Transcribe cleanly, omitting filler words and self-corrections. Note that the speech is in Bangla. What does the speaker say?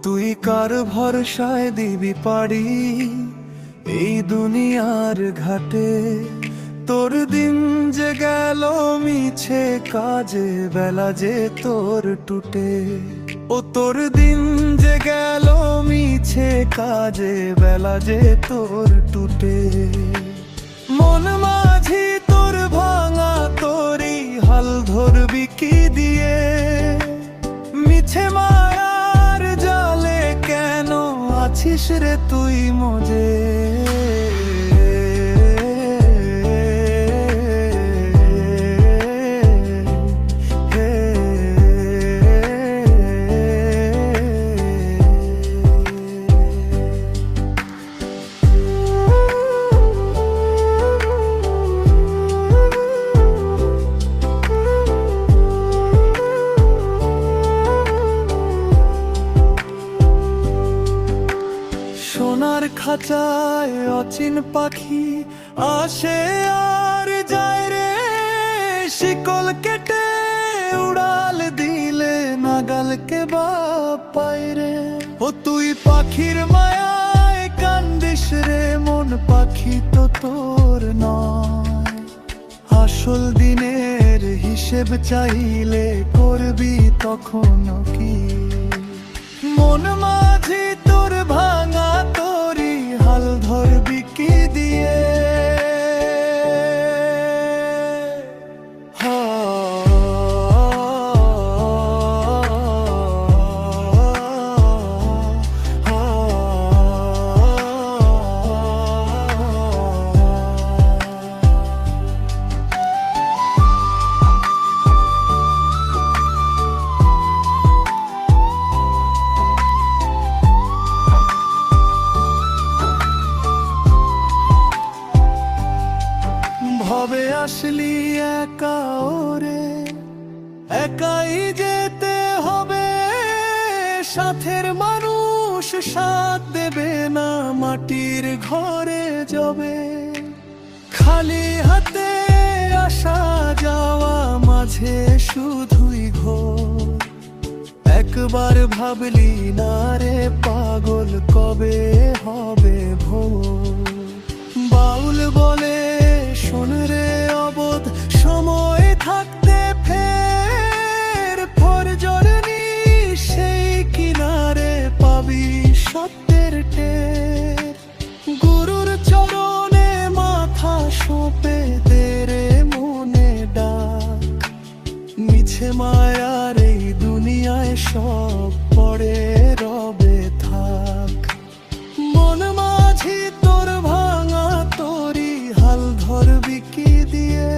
তুই কার ভরসায় দিবি পাড়ি এই দুনিয়ার ঘাটে? তোর দিন যে গেল মিছে কাজে, বেলা যে তোর টুটে। তোর দিন যে গেল মিছে কাজে, বেলা যে তোর টুটে। মন মাঝি তোর ভাঙা, তোরই হাল ধরবি কি দিয়ে? মিছে মায়ার জালে কেন আছিস রে তুই মজে? সোনার খাঁচায় অচিন পাখি আসে আর যায় রে, শিকল কেটে উড়াল দিলে নাগালকে বা পায় রে। তুই পাখির মায়ায় কান্দিস রে, মন পাখি তো তোর নয়। আসল দিনের হিসেব চাইলে করবি তখন কি? মন মাঝি তোর ভাঙা, তোরই হাল ধরবি কি দিয়ে? ভবে আসলি একা ওরে, একাই যেতে হবে। সাথের মানুষ সাথ দেবে না, মাটির ঘরে যাবে। খালি হাতে আসা যাওয়া, মাঝে শুধুই ঘোর। একবার ভাবলি না রে পাগল, কবে হবে ভোর? বাউল বলে শোন রে অবোধ, সময় থাকতে ফের ফরজরনি সেই কিনারে পাবি সত্যের টের। গুরুর চরণে মাথা সঁপে দে রে মনে ডাক। মিছে মায়ার এই দুনিয়ায় সব পড়ে রবে থাক। মন মাঝি তোর ভাঙা, তোরই হাল ধরবি কি দিয়ে?